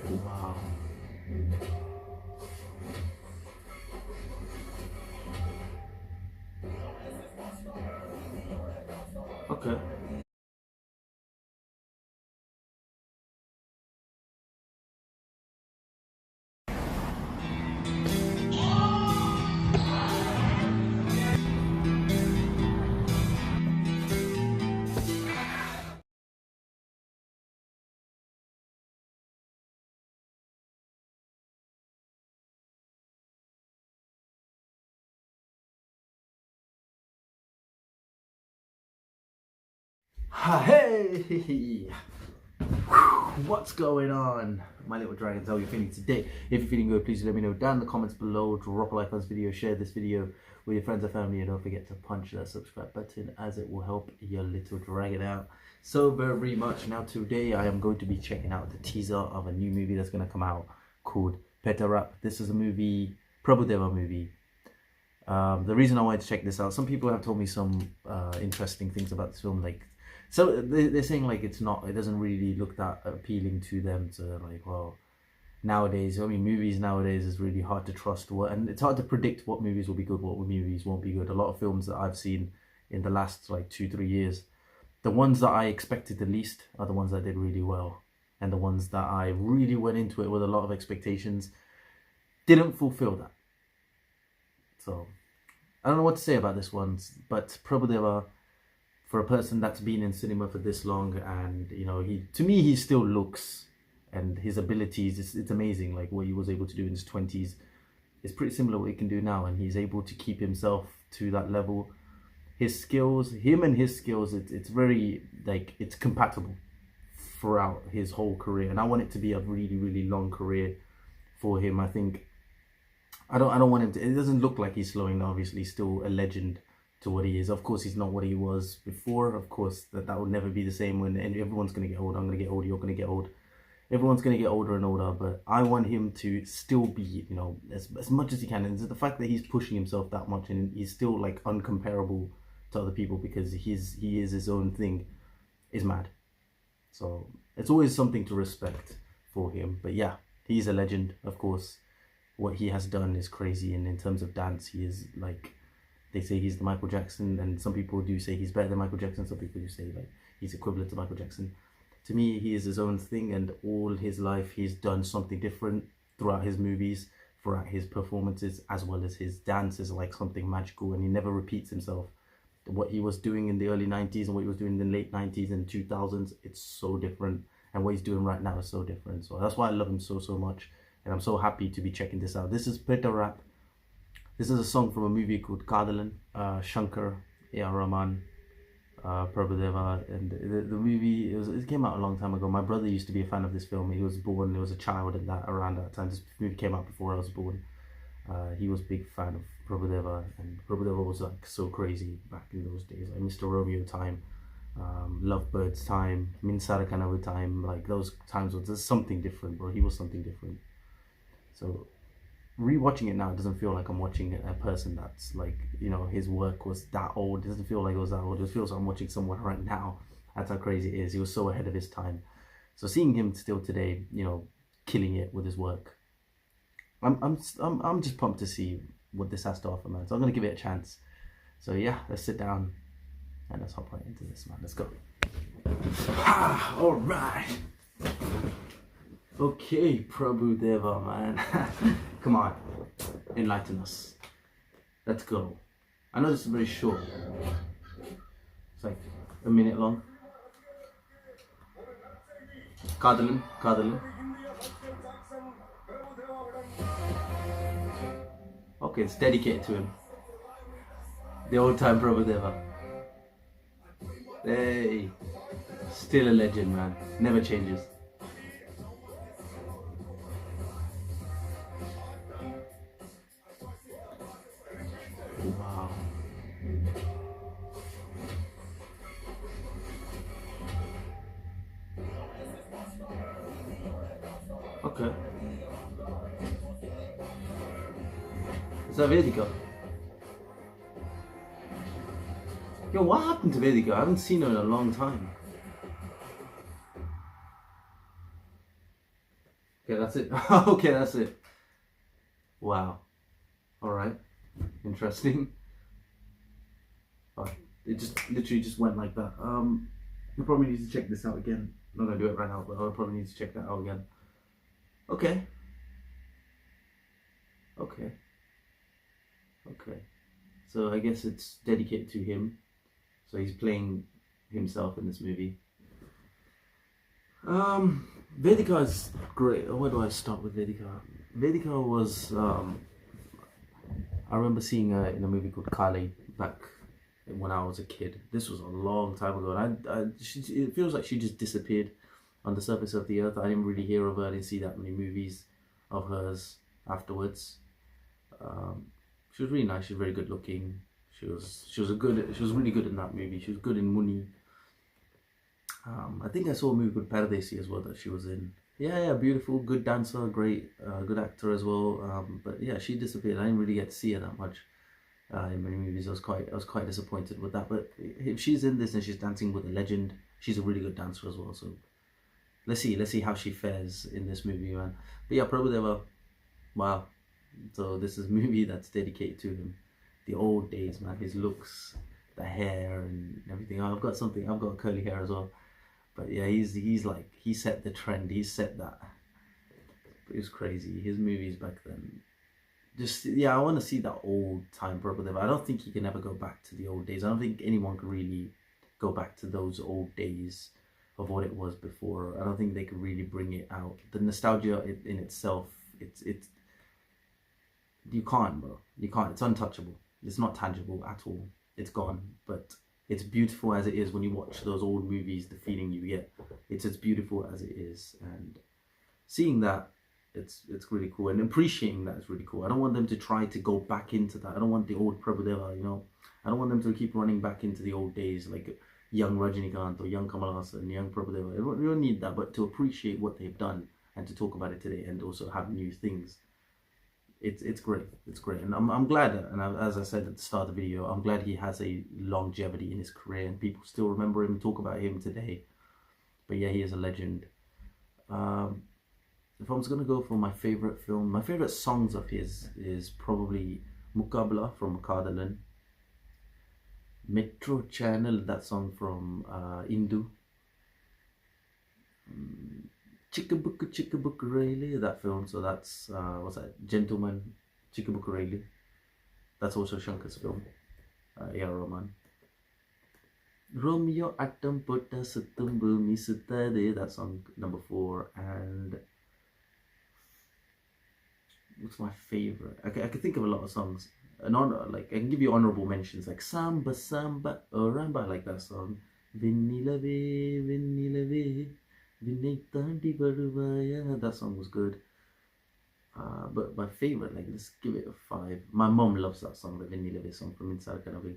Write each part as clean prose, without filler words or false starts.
Wow. Okay. Hey! What's going on, my little dragons? How are you feeling today? If you're feeling good, please let me know down in the comments below. Drop a like on this video, share this video with your friends and family, and don't forget to punch that subscribe button, as it will help your little dragon out so very much. Now today I am going to be checking out the teaser of a new movie that's going to come out called Petta. This is a movie, Prabhudeva movie. The reason I wanted to check this out, some people have told me some interesting things about this film, like, so they're saying like it doesn't really look that appealing to them, to like, well, nowadays, I mean, movies nowadays is really hard to trust and it's hard to predict what movies will be good, what movies won't be good. A lot of films that I've seen in the last like 2-3 years, the ones that I expected the least are the ones that did really well, and the ones that I really went into it with a lot of expectations didn't fulfill that. So I don't know what to say about this one, but Prabhudeva, for a person that's been in cinema for this long, and you know, to me he still looks, and his abilities, it's amazing. Like what he was able to do in his 20s is pretty similar to what he can do now, and he's able to keep himself to that level. His skills, it's very, like, it's compatible throughout his whole career, and I want it to be a really long career for him. I think I don't want him to, it doesn't look like he's slowing down. Obviously he's still a legend to what he is. Of course he's not what he was before. Of course that would never be the same, when everyone's going to get old. I'm going to get old, you're going to get old, everyone's going to get older and older, but I want him to still be, you know, as much as he can. And the fact that he's pushing himself that much and he's still like uncomparable to other people because he is his own thing is mad. So it's always something to respect for him. But yeah, he's a legend, of course. What he has done is crazy, and in terms of dance, he is, like, they say he's the Michael Jackson, and some people do say he's better than Michael Jackson. Some people do say like he's equivalent to Michael Jackson. To me, he is his own thing, and all his life he's done something different throughout his movies, throughout his performances, as well as his dance is like something magical, and he never repeats himself. What he was doing in the early 90s and what he was doing in the late 90s and 2000s, it's so different, and what he's doing right now is so different. So that's why I love him so much, and I'm so happy to be checking this out. This is Petta. This is a song from a movie called Kadalan, Shankar, A.R. Rahman, Prabhudeva, and the movie, it came out a long time ago. My brother used to be a fan of this film. He was born, he was a child around that time. This movie came out before I was born. He was a big fan of Prabhudeva, and Prabhudeva was like so crazy back in those days, like Mr. Romeo time, Lovebirds time, Min Sarakanavu time. Like those times was just something different, bro. He was something different. So rewatching it now, it doesn't feel like I'm watching a person that's like, you know, his work was that old. It doesn't feel like it was that old. It feels like I'm watching someone right now. That's how crazy it is. He was so ahead of his time. So seeing him still today, you know, killing it with his work, I'm just pumped to see what this has to offer, man. So I'm gonna give it a chance. So yeah, let's sit down and let's hop right into this, man. Let's go. All right. Okay, Prabhudeva, man. Come on, enlighten us. Let's go. I know this is very short. It's like a minute long. Kadalan. Okay, it's dedicated to him. The old time Prabhudeva. Hey, still a legend, man. Never changes. Wow. Okay. Is that Vedika? Yo, what happened to Vedika? I haven't seen her in a long time. Okay, that's it. Okay, that's it. Wow. All right. Interesting. Oh, it just literally just went like that. You probably need to check this out again. I'm not gonna do it right now, but I'll probably need to check that out again. Okay. Okay. Okay. So I guess it's dedicated to him. So he's playing himself in this movie. Vedika is great. Where do I start with Vedika? Vedika was I remember seeing her in a movie called Kali back when I was a kid. This was a long time ago, and it feels like she just disappeared on the surface of the earth. I didn't really hear of her. I didn't see that many movies of hers afterwards. She was really nice. She was very good looking. She was really good in that movie. She was good in Muni. I think I saw a movie called Paradesi as well that she was in. Yeah, beautiful, good dancer, great, good actor as well. But yeah, she disappeared. I didn't really get to see her that much in many movies. I was quite disappointed with that. But if she's in this and she's dancing with a legend, she's a really good dancer as well. So let's see how she fares in this movie, man. But yeah, Prabhudeva, wow. So this is a movie that's dedicated to him. The old days, man. His looks, the hair, and everything. I've got curly hair as well. But yeah, he's like, he set the trend. He set that. It was crazy. His movies back then. Just, yeah, I want to see that old time Prabhudev. I don't think he can ever go back to the old days. I don't think anyone could really go back to those old days of what it was before. I don't think they could really bring it out. The nostalgia in itself, it's you can't, bro. You can't. It's untouchable. It's not tangible at all. It's gone. But it's beautiful as it is when you watch those old movies. The feeling you get, it's as beautiful as it is, and seeing that, it's really cool, and appreciating that is really cool. I don't want them to try to go back into that. I don't want the old Prabhudeva, you know. I don't want them to keep running back into the old days like young Rajinikanth or young Kamal Hassan, young Prabhudeva. You don't need that, but to appreciate what they've done and to talk about it today and also have new things. It's great. It's great, and I'm glad. And as I said at the start of the video, I'm glad he has a longevity in his career, and people still remember him, talk about him today. But yeah, he is a legend. If I was gonna go for my favorite film, my favorite songs of his is probably Mukabla from Kadalan, Metro Channel, that song from Indu, Chickabook Rayleigh, that film. So that's what's that? Gentleman, Chickabook Rayleigh. That's also Shankar's film. A.R. Rahman. Romeo Attam Putta Suttum Bhumi Suttade, that song number 4. And what's my favorite? I can think of a lot of songs. Like I can give you honorable mentions like Samba Samba Oramba, like that song. Vinnilave Vinnilave Vinnai Tandi Varuvaya, that song was good. But my favorite, like, let's give it a 5. My mom loves that song, the Vinnilave song from Inside Kanavi.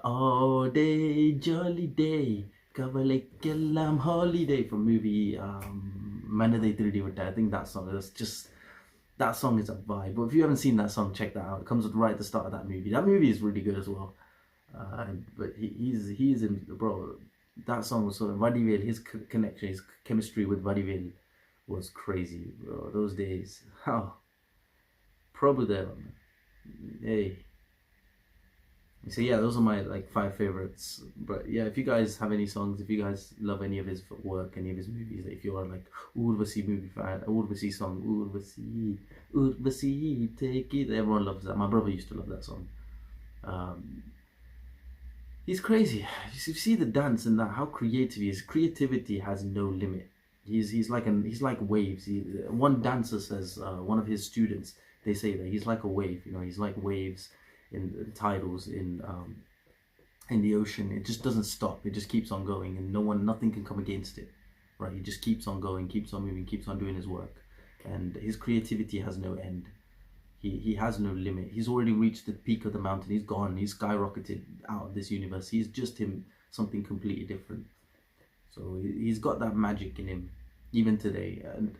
Oh day, jolly day, Kavalekkellam holiday, from movie Manade 3D Vitta. I think that song is just, that song is a vibe. But if you haven't seen that song, check that out. It comes right at the start of that movie. That movie is really good as well. But he's in, bro. That song was so, Vadivel, his connection, his chemistry with Vadivel was crazy, bro. Those days, oh, Prabhudeva, man. Hey. So yeah, those are my like 5 favorites. But yeah, if you guys have any songs, if you guys love any of his work, any of his movies, if you are like Urvasi movie fan, Urvasi song, Urvasi, take it. Everyone loves that. My brother used to love that song. He's crazy. You see the dance and that, how creative he is. Creativity has no limit. He's like waves. One dancer says, one of his students, they say that he's like a wave. You know, he's like waves in tidals in the ocean. It just doesn't stop. It just keeps on going, and nothing can come against it, right? He just keeps on going, keeps on moving, keeps on doing his work, and his creativity has no end. He has no limit. He's already reached the peak of the mountain. He's gone. He's skyrocketed out of this universe. He's just him, something completely different. So he's got that magic in him even today. And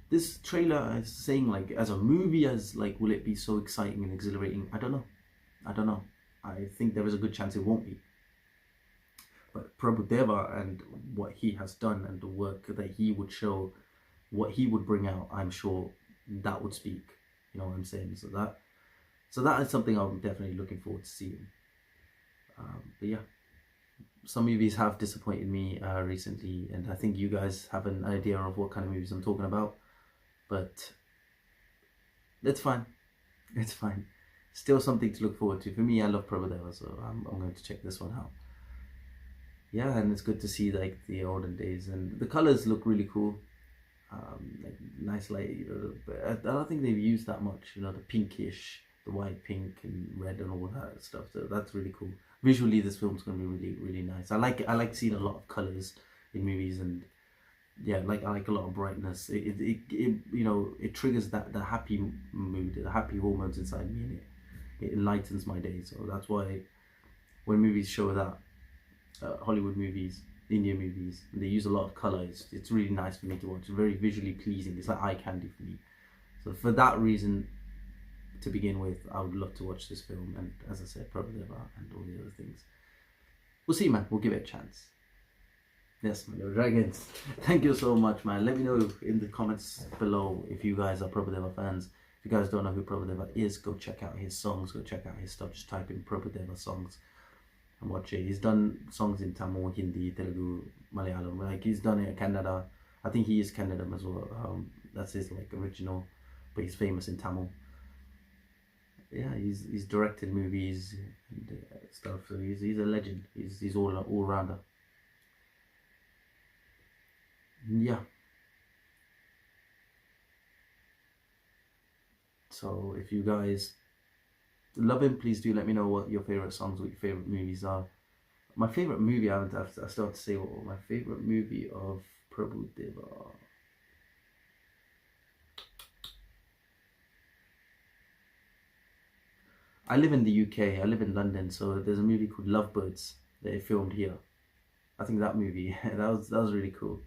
this trailer is saying, like, as a movie, as like, will it be so exciting and exhilarating? I don't know. I think there is a good chance it won't be. But Prabhudeva and what he has done and the work that he would show, what he would bring out, I'm sure that would speak. You know what I'm saying? So that is something I'm definitely looking forward to seeing. But yeah, some movies have disappointed me recently, and I think you guys have an idea of what kind of movies I'm talking about. But it's fine. It's fine. Still something to look forward to. For me, I love Prabhudeva, so I'm going to check this one out. Yeah, and it's good to see like the olden days, and the colors look really cool. Like nice light, but I don't think they've used that much. You know, the pinkish, the white, pink, and red, and all that stuff. So that's really cool. Visually, this film's gonna be really, really nice. I like seeing a lot of colors in movies, and yeah, I like a lot of brightness. It you know, it triggers the happy mood, the happy hormones inside me, and it enlightens my day. So that's why when movies show that, Hollywood movies, Indian movies, they use a lot of color. It's really nice for me to watch. It's very visually pleasing. It's like eye candy for me. So for that reason, to begin with, I would love to watch this film, and as I said, Prabhudeva and all the other things. We'll see, man. We'll give it a chance. Yes, my little dragons. Thank you so much, man. Let me know in the comments below if you guys are Prabhudeva fans. If you guys don't know who Prabhudeva is, go check out his songs. Go check out his stuff. Just type in Prabhudeva songs and watch it. He's done songs in Tamil, Hindi, Telugu, Malayalam. Like he's done it in Kannada. I think he is Kannadam as well. That's his like original, but he's famous in Tamil. Yeah, he's directed movies and stuff. So he's a legend. He's all rounder. Yeah. So if you guys love him, please do let me know what your favorite songs, what your favorite movies are. My favorite movie, I still have to say what my favorite movie of Prabhudeva. I live in the UK. I live in London, so there's a movie called Lovebirds that they filmed here. I think that movie that was really cool.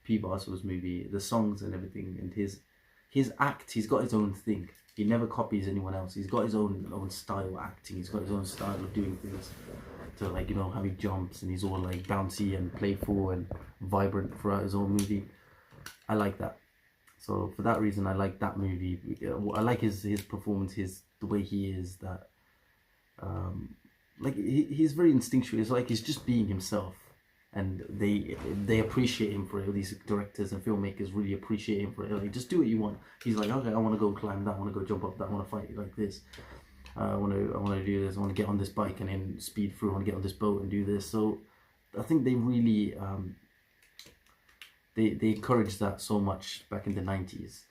P. Barcel's movie, the songs and everything, and his act. He's got his own thing. He never copies anyone else. He's got his own style acting. He's got his own style of doing things. So like, you know, how he jumps and he's all like bouncy and playful and vibrant throughout his own movie. I like that. So for that reason, I like that movie. I like his performance, the way he is. That like he's very instinctual. It's like he's just being himself. And they appreciate him for it. These directors and filmmakers really appreciate him for it. Like, just do what you want. He's like, okay, I want to go climb that. I want to go jump up that. I want to fight like this. I want to do this. I want to get on this bike and then speed through. I want to get on this boat and do this. So I think they really they encouraged that so much back in the 90s.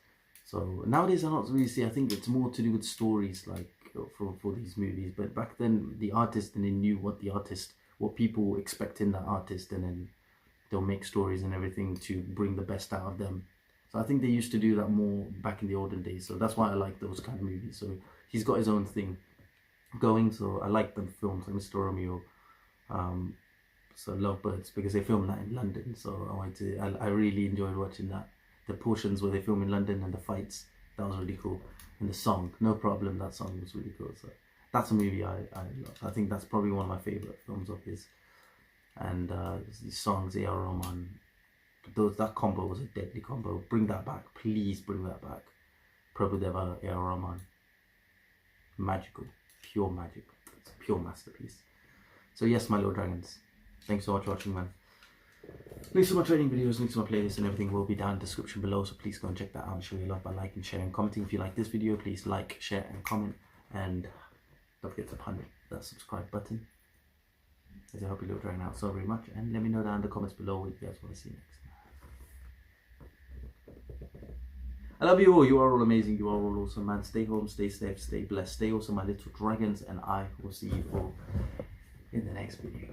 So nowadays I don't really see. I think it's more to do with stories, like for these movies. But back then the artist, and they knew what people expect in that artist, and then they'll make stories and everything to bring the best out of them. So I think they used to do that more back in the olden days. So that's why I like those kind of movies. So he's got his own thing going. So I like the films like Mr. Romeo, so Lovebirds, because they filmed that in London. So I really enjoyed watching that. The portions where they film in London and the fights, that was really cool. And the song, No Problem, that song was really cool. So that's a movie I love. I think that's probably one of my favorite films of his. And these songs, A.R. Rahman, that combo was a deadly combo. Bring that back, please bring that back. Prabhudeva, A.R. Rahman, magical, pure magic. It's a pure masterpiece. So yes, my little dragons, thanks so much for watching, man. Links to my training videos, links to my playlist and everything will be down in the description below. So please go and check that out and show your love by liking, sharing, commenting. If you like this video, please like, share and comment. And don't forget to punch that subscribe button, as I help you little dragon out so very much. And let me know down in the comments below what you guys want to see next. I love you all. You are all amazing. You are all awesome, man. Stay home, stay safe, stay blessed, stay awesome, my little dragons. And I will see you all in the next video.